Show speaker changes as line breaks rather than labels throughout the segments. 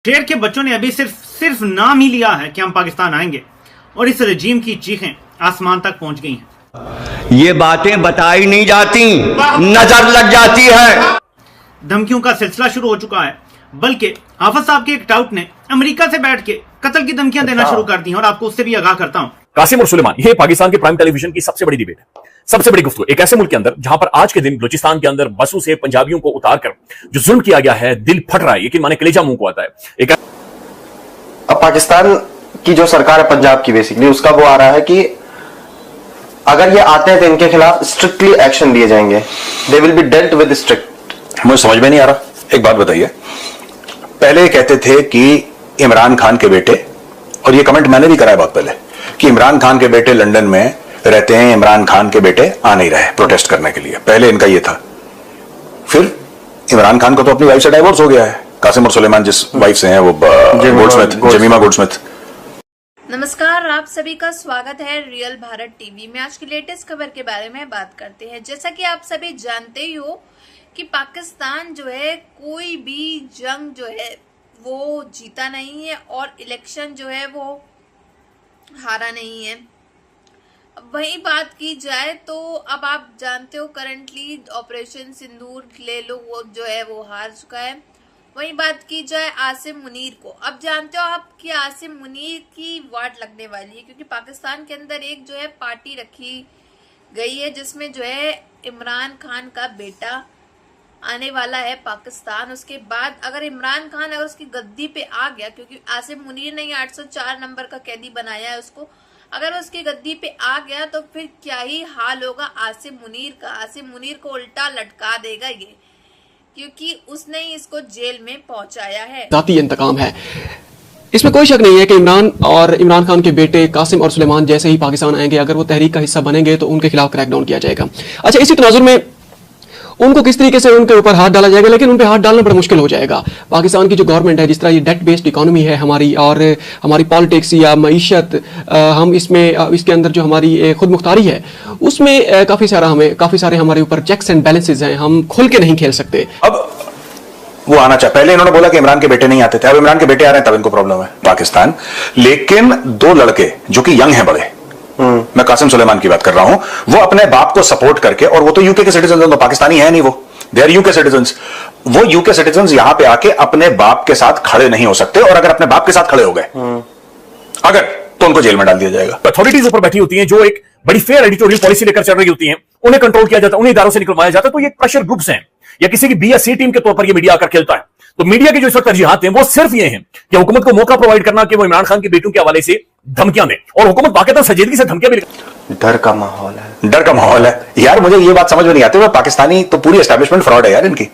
शेर के बच्चों ने अभी सिर्फ नाम ही लिया है कि हम पाकिस्तान आएंगे और इस रजीम की चीखें आसमान तक पहुंच गई हैं।
ये बातें बताई नहीं जाती, नजर लग जाती है।
धमकियों का सिलसिला शुरू हो चुका है, बल्कि हाफिज साहब के एक टाउट ने अमेरिका से बैठ के कत्ल की धमकियां देना शुरू कर दी हैं और आपको उससे भी आगाह करता हूं।
कासिम और सुलेमान, ये पाकिस्तान के प्राइम टेलीविजन की सबसे बड़ी डिबेट है, सबसे बड़ी गुफ्तगू। एक ऐसे मुल्क के अंदर जहां पर आज के दिन बलूचिस्तान के अंदर बसों से पंजाबियों को उतारकर जो जुल्म किया गया है, दिल फट रहा है, यकीन माने कलेजा मुंह को आता है।
अब पाकिस्तान की जो सरकार है पंजाब की, बेसिकली उसका वो आ रहा है कि अगर ये आते हैं तो इनके खिलाफ स्ट्रिक्टली एक्शन लिए जाएंगे, they will be dealt with strict.
मुझे समझ में नहीं आ रहा, एक बात बताइए। पहले कहते थे कि इमरान खान के बेटे, और ये कमेंट मैंने भी कराया बहुत पहले, कि इमरान खान के बेटे लंदन में रहते हैं, इमरान खान के बेटे आ नहीं रहे प्रोटेस्ट करने के लिए, पहले इनका ये था। फिर इमरान खान को तो अपनी वाइफ से डाइवोर्स हो गया है। कासिम और सुलेमान जिस वाइफ से हैं वो गोल्डस्मिथ, जमीमा गोल्डस्मिथ।
नमस्कार, आप सभी का स्वागत है रियल भारत टीवी में। आज की लेटेस्ट खबर के बारे में बात करते हैं। जैसा कि आप सभी जानते ही हो कि पाकिस्तान जो है कोई भी जंग जो है वो जीता नहीं है और इलेक्शन जो है वो हारा नहीं है। वही बात की जाए तो अब आप जानते हो करंटली ऑपरेशन सिंदूर ले लो, वो जो है वो हार चुका है। वही बात की जाए आसिम मुनीर को, अब जानते हो आप कि आसिम मुनीर की वाट लगने वाली है, क्योंकि पाकिस्तान के अंदर एक जो है पार्टी रखी गई है जिसमें जो है इमरान खान का बेटा आने वाला है पाकिस्तान। उसके बाद अगर इमरान खान अगर उसकी गद्दी पे आ गया, क्योंकि आसिम मुनीर ने 804 नंबर का कैदी बनाया है उसको, अगर उसकी गद्दी पे आ गया तो फिर क्या ही हाल होगा आसिम मुनीर का। आसिम मुनीर को उल्टा लटका देगा ये, क्योंकि उसने ही इसको जेल में पहुंचाया है।
जाती इंतकाम है, इसमें कोई शक नहीं है कि इमरान खान के बेटे कासिम और सुलेमान जैसे ही पाकिस्तान आएंगे, अगर वो तहरीक का हिस्सा बनेंगे तो उनके खिलाफ क्रैकडाउन किया जाएगा। अच्छा, इसी तनाजुर में उनको किस तरीके से उनके ऊपर हाथ डाला जाएगा, लेकिन उन पे हाथ डालना बड़ा मुश्किल हो जाएगा। पाकिस्तान की जो गवर्नमेंट है, जिस तरह ये डेट बेस्ड इकोनॉमी है हमारी, और हमारी पॉलिटिक्स या मईशत, हम इसमें इसके अंदर जो हमारी खुद मुख्तारी है, उसमें काफी सारे हमारे ऊपर चेक्स एंड बैलेंसेस हैं, हम खुल के नहीं खेल सकते।
अब वो आना चाहिए। पहले इन्होंने बोला कि इमरान के बेटे नहीं आते थे, अब इमरान के बेटे आ रहे हैं, तब इनको प्रॉब्लम है पाकिस्तान। लेकिन दो लड़के जो कि यंग हैं बड़े, मैं कासिम सुलेमान की बात कर रहा हूं, वो अपने बाप को सपोर्ट करके, और वो तो यूके के सिटीजन हैं, तो पाकिस्तानी है नहीं, वो दे आर यूके सिटीजंस। वो यूके सिटीजंस यहां पे आके अपने बाप के साथ खड़े नहीं हो सकते, और अगर अपने बाप के साथ खड़े हो गए अगर, तो उनको जेल में डाल दिया जाएगा।
अथॉरिटीज ऊपर बैठी होती हैं जो एक बड़ी फेयर एडिटोरियल पॉलिसी लेकर चल रही होती हैं, उन्हें कंट्रोल किया जाता है, उन्हें इदारों से निकलवाया जाता है। तो ये प्रेशर ग्रुप्स हैं, या किसी की बी या सी टीम के तौर पर ये मीडिया आकर खेलता है। तो मीडिया की जो इस वक्त तरजीहात हैं वो सिर्फ ये हैं कि हुकूमत को मौका प्रोवाइड करना कि वो इमरान खान के बेटों के हवाले से धमकियां दें, और हुकूमत बाकायदा संजीदगी से धमकियां भी।
डर का माहौल है,
डर का माहौल है यार। मुझे ये बात समझ में नहीं आती, वो पाकिस्तानी तो पूरी एस्टैब्लिशमेंट फ्रॉड है यार इनकी।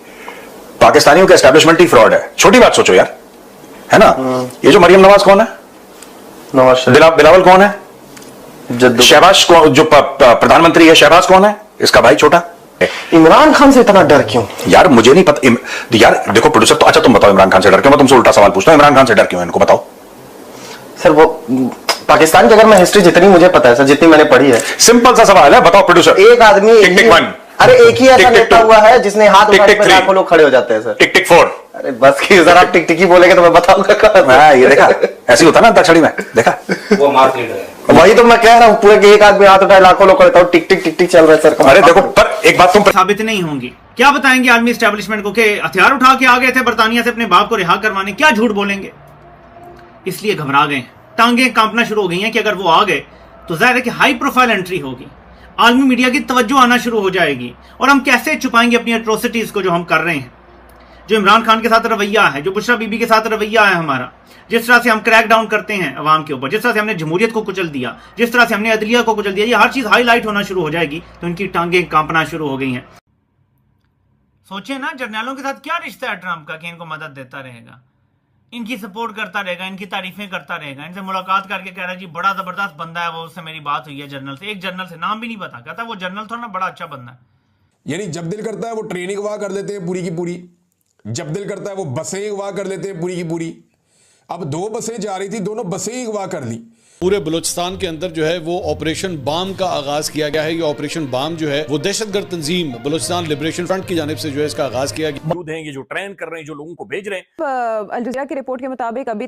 पाकिस्तानियों का एस्टैब्लिशमेंट ही फ्रॉड है। छोटी बात सोचो यार, है ना। ये जो मरियम नवाज कौन है, बिलावल कौन है, शहबाज जो प्रधानमंत्री है, शहबाज कौन है, इसका भाई छोटा।
इमरान खान से इतना डर क्यों
यार? मुझे नहीं पता यार। देखो प्रोड्यूसर, तो अच्छा तुम बताओ इमरान खान से डर क्यों? मैं तुमसे उल्टा सवाल पूछता हूं, इमरान खान से डर क्यों है, इनको बताओ
सर। वो पाकिस्तान की अगर मैं हिस्ट्री जितनी मुझे पता है सर, जितनी मैंने पढ़ी है,
सिंपल सा सवाल है, बताओ प्रोड्यूसर।
एक आदमी अरे एक ही ऐसा नेता हुआ है जिसने हाथ उठाने पर लाखों लोग खड़े हो जाते हैं सर।
टिक टिक 4।
अरे बस की जरा टिक टिक ही बोलेंगे तो मैं बताऊंगा।
ये देखा, ऐसे होता ना अंताक्षरी में, देखा
वो मार्क लीडर है। वही तो मैं कह रहा हूँ, पूरे के एक आदमी हाथ उठाए लाखों लोग खड़े, टिक टिक टिक टिक चल रहा है सर।
अरे देखो, पर एक बात तुम
साबित नहीं होंगी। क्या बताएंगे आर्मी एस्टेब्लिशमेंट को कि हथियार उठा के आ गए थे बरतानिया से अपने बाप को रिहा करवाने? क्या झूठ बोलेंगे? इसलिए घबरा गए, टांगें कांपना शुरू हो गई हैं कि अगर वो आ गए तो जाहिर है कि हाई प्रोफाइल एंट्री होगी, आलमी मीडिया की तवज्जो आना शुरू हो जाएगी, और हम कैसे छुपाएंगे अपनी एट्रोसिटीज को जो हम कर रहे हैं। जो इमरान खान के साथ रवैया है, जो बुशरा बीबी के साथ रवैया है हमारा, जिस तरह से हम क्रैक डाउन करते हैं अवाम के ऊपर, जिस तरह से हमने जमहूरियत को कुचल दिया, जिस तरह से हमने अदलिया को कुचल दिया, ये हर चीज हाईलाइट होना शुरू हो जाएगी, तो इनकी टांगें कांपना शुरू हो गई हैं। सोचिए ना, जर्नैलों के साथ क्या रिश्ता है ट्रंप का कि इनको मदद देता रहेगा, इनकी सपोर्ट करता रहेगा, इनकी तारीफें करता रहेगा, इनसे मुलाकात करके कह रहा है जी बड़ा जबरदस्त बंदा है वो, उससे मेरी बात हुई है जर्नल से, एक जर्नल से, नाम भी नहीं पता, कहता है वो जर्नल थोड़ा ना बड़ा अच्छा बंदा है।
यानी जब दिल करता है वो ट्रेनिंग वहां कर देते हैं पूरी की पूरी, जब दिल करता है वो बसें वहां कर देते हैं पूरी की पूरी। अब 2 बसें जा रही थी, दोनों बसें ही अगवा कर ली।
पूरे बलूचिस्तान के अंदर जो है वो ऑपरेशन बाम का आगाज किया गया है। ये ऑपरेशन बाम जो है वो दहशतगर्द तंजीम बलूचिस्तान लिबरेशन फ्रंट की जानिब से जो है इसका आगाज किया गया।
मौजूद हैं ये जो ट्रेन कर रहे हैं, जो लोगों को भेज रहे हैं।
अल जज़ीरा की रिपोर्ट के मुताबिक अभी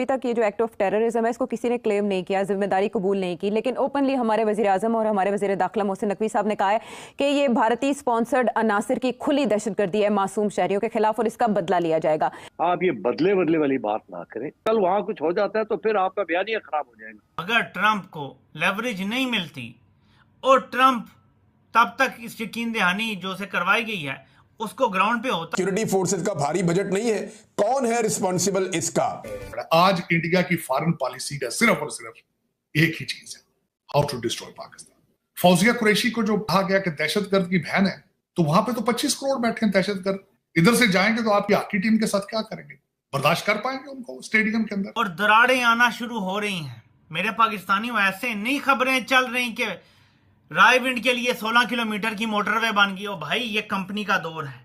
तक ये जो एक्ट ऑफ टेररिज्म है इसको किसी ने क्लेम नहीं किया, जिम्मेदारी कबूल नहीं की, लेकिन ओपनली हमारे वज़ीर आज़म और हमारे वज़ीर दाखिला मोहसिन नकवी साहब ने कहा है कि ये भारतीय स्पॉन्सर्ड अनासिर की खुली दहशतगर्दी है मासूम शहरियों के खिलाफ और इसका बदला लिया जाएगा।
आप ये बदले वाली बात ना करें। कल वहां कुछ हो जाता है तो फिर आपका बयानिया खराब हो जाएगा।
अगर ट्रंप को लेवरेज नहीं मिलती और ट्रंप तब तक इस यकीन दहानी जो से करवाई गई है उसको ग्राउंड पे होता।
सिक्योरिटी फोर्सेस का भारी बजट नहीं है, कौन है रिस्पॉन्सिबल इसका?
आज इंडिया की फॉरेन पॉलिसी का सिर्फ और सिर्फ एक ही चीज है, how to destroy Pakistan. Fauzia Qureshi को जो कहा गया कि दहशतगर्द की बहन है, तो वहां पे तो 25 करोड़ बैठे हैं दहशतगर्द। इधर से जाएंगे तो आपकी हॉकी टीम के साथ क्या करेंगे? बर्दाश्त कर पाएंगे उनको स्टेडियम के अंदर?
और दरारें आना शुरू हो रही हैं। मेरे पाकिस्तानी वैसे नई खबरें चल रही कि रायविंड के लिए 16 किलोमीटर की मोटरवे बन गई। ओ भाई, ये कंपनी का दौर है।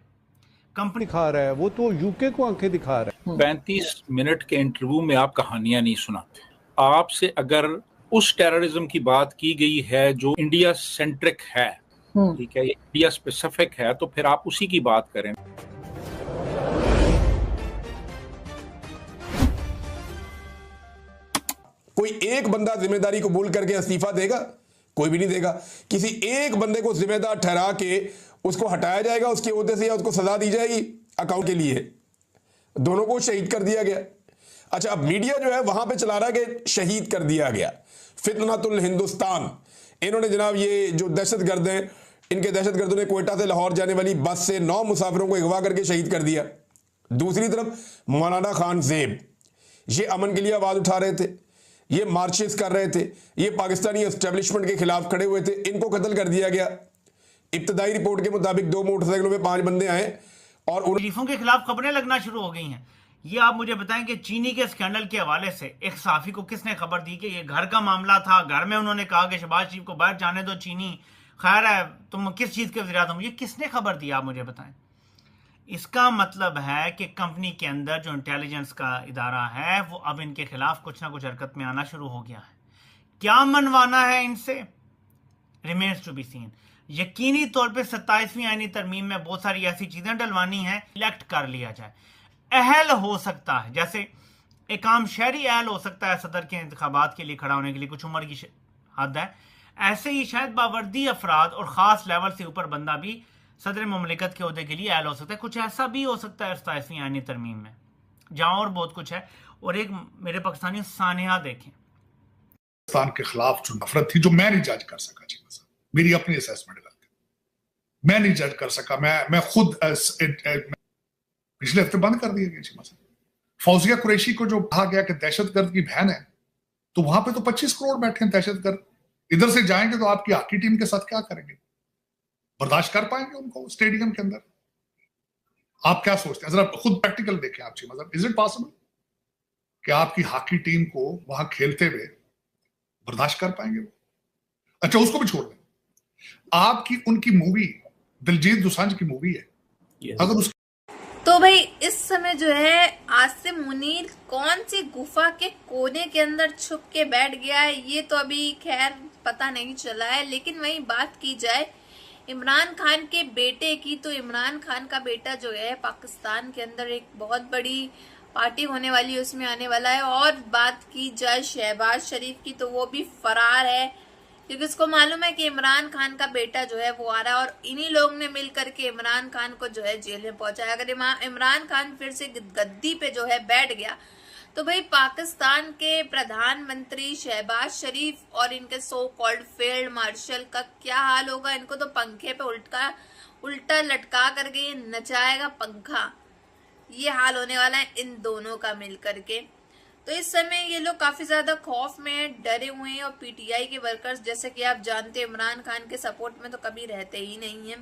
कंपनी
दिखा रहा है, वो तो यूके को आंखें दिखा रहा है।
35 मिनट के इंटरव्यू में आप कहानियां नहीं सुनाते। आपसे अगर उस टेररिज्म की बात की गई है जो इंडिया सेंट्रिक है, ठीक है, ये इंडिया स्पेसिफिक है, तो फिर आप उसी की बात करें।
कोई एक बंदा जिम्मेदारी कबूल करके इस्तीफा देगा? कोई भी नहीं देगा। किसी एक बंदे को जिम्मेदार ठहरा के उसको हटाया जाएगा उसके ओहदे से, या उसको सजा दी जाएगी अकाउंट के लिए? दोनों को शहीद कर दिया गया। अच्छा, अब मीडिया जो है वहां पे चला रहा है कि शहीद कर दिया गया, फितनतुल हिंदुस्तान। इन्होंने जनाब ये जो दहशतगर्द हैं, इनके दहशतगर्दों ने क्वेटा से लाहौर जाने वाली बस से 9 मुसाफिरों को अगवा करके शहीद कर दिया। दूसरी तरफ मौलाना खान ज़ेब, ये अमन के लिए आवाज उठा रहे थे, ये मार्चेस कर रहे थे, ये पाकिस्तानी एस्टेब्लिशमेंट के खिलाफ खड़े हुए थे, इनको कत्ल कर दिया गया। इब्तदाई रिपोर्ट के मुताबिक 2 मोटरसाइकिलों में 5 बंदे आए और उन
खलीफों के खिलाफ खबरें लगना शुरू हो गई हैं। ये आप मुझे बताएं कि चीनी के स्कैंडल के हवाले से एक सहाफी को किसने खबर दी कि ये घर का मामला था, घर में उन्होंने कहा कि शहबाज शरीफ को बाहर जाने दो, चीनी खैर है, तुम किस चीज के वज़ीर आज़म, ये किसने खबर दी आप मुझे बताएं। इसका मतलब है कि कंपनी के अंदर जो इंटेलिजेंस का इदारा है वो अब इनके खिलाफ कुछ ना कुछ हरकत में आना शुरू हो गया है। क्या मनवाना है इनसे, रिमेन्स टू बी सीन। यकीनी तौर पे 27वीं आईनी तरमीम में बहुत सारी ऐसी चीजें डलवानी है, इलेक्ट कर लिया जाए, अहल हो सकता है, जैसे एक आम शहरी अहल हो सकता है सदर के इंतखाबात के लिए खड़ा होने के लिए, कुछ उम्र की हद है, ऐसे ही शायद बावर्दी अफराद और खास लेवल से ऊपर बंदा भी सदर ममलिकत के ओहदे के लिए अहल हो सकता है। कुछ ऐसा भी हो सकता है 27वीं आईनी तरमीम में, जहां और बहुत कुछ है। और एक मेरे पाकिस्तानी सानिया देखें,
पाकिस्तान के खिलाफ जो नफरत थी, जो मैं नहीं जज कर सका, मेरी अपनी असेसमेंट गलती, मैं नहीं जज कर सका। मैं खुद पिछले हफ्ते बंद कर दिया गया। फौजिया कुरैशी को जो कहा गया कि दहशतगर्द की बहन है, तो वहां पे तो 25 करोड़ बैठे हैं दहशतगर्द। इधर से जाएंगे तो आपकी हॉकी टीम के साथ क्या करेंगे? बर्दाश्त कर पाएंगे उनको स्टेडियम के अंदर? आप क्या सोचते हैं? जरा खुद प्रैक्टिकल देखें आप। मतलब इज इट पॉसिबल कि आपकी हॉकी टीम को वहां खेलते हुए बर्दाश्त कर पाएंगे वो? अच्छा, उसको भी छोड़ दें, आपकी उनकी मूवी दिलजीत दोसांझ की मूवी है, अगर उस
तो भाई इस समय जो है आसिम मुनीर कौन सी गुफा के कोने के अंदर छुप के बैठ गया है, ये तो अभी खैर पता नहीं चला है। लेकिन वहीं बात की जाए इमरान खान के बेटे की, तो इमरान खान का बेटा जो है पाकिस्तान के अंदर एक बहुत बड़ी पार्टी होने वाली है, उसमें आने वाला है। और बात की जाए शहबाज शरीफ की, तो वो भी फरार है, क्योंकि उसको मालूम है कि इमरान खान का बेटा जो है वो आ रहा है, और इन्हीं लोग ने मिल करके इमरान खान को जो है जेल में पहुंचाया। अगर इमरान खान फिर से गद्दी पे जो है बैठ गया, तो भाई पाकिस्तान के प्रधानमंत्री शहबाज शरीफ और इनके सो कॉल्ड फील्ड मार्शल का क्या हाल होगा। इनको तो पंखे पे उल्टा लटका करके नचाएगा पंखा, ये हाल होने वाला है इन दोनों का मिल करके। तो इस समय ये लोग काफी ज्यादा खौफ में डरे हुए हैं, और पीटीआई के वर्कर्स जैसे कि आप जानते हैं इमरान खान के सपोर्ट में तो कभी रहते ही नहीं है।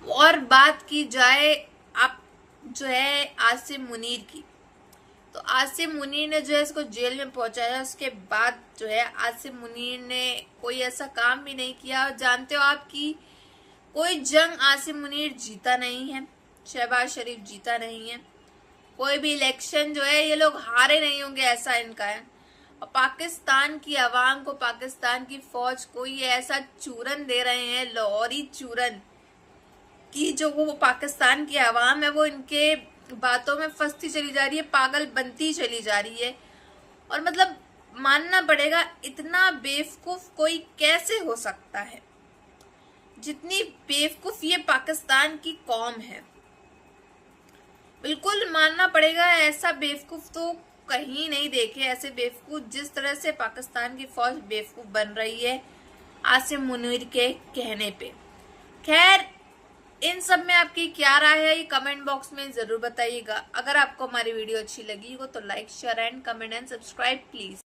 और बात की जाए आप जो है आसिम मुनीर की, तो आसिम मुनीर ने जो है इसको जेल में पहुंचाया, उसके बाद जो है आसिम मुनीर ने कोई ऐसा काम भी नहीं किया। जानते हो आप कि कोई जंग आसिम मुनीर जीता नहीं है, शहबाज शरीफ जीता नहीं है। कोई भी इलेक्शन जो है ये लोग हारे नहीं होंगे, ऐसा इनका है। और पाकिस्तान की आवाम को, पाकिस्तान की फौज को ये ऐसा चूरन दे रहे हैं, लाहौरी चूरन, कि जो वो पाकिस्तान की आवाम है वो इनके बातों में फंसती चली जा रही है, पागल बनती चली जा रही है। और मतलब मानना पड़ेगा, इतना बेवकूफ कोई कैसे हो सकता है, जितनी बेवकूफ ये पाकिस्तान की कौम है। बिल्कुल मानना पड़ेगा, ऐसा बेवकूफ तो कहीं नहीं देखे, ऐसे बेवकूफ जिस तरह से पाकिस्तान की फौज बेवकूफ बन रही है आसिम मुनीर के कहने पे। खैर, इन सब में आपकी क्या राय है ये कमेंट बॉक्स में जरूर बताइएगा। अगर आपको हमारी वीडियो अच्छी लगी हो तो like, share and comment and subscribe please.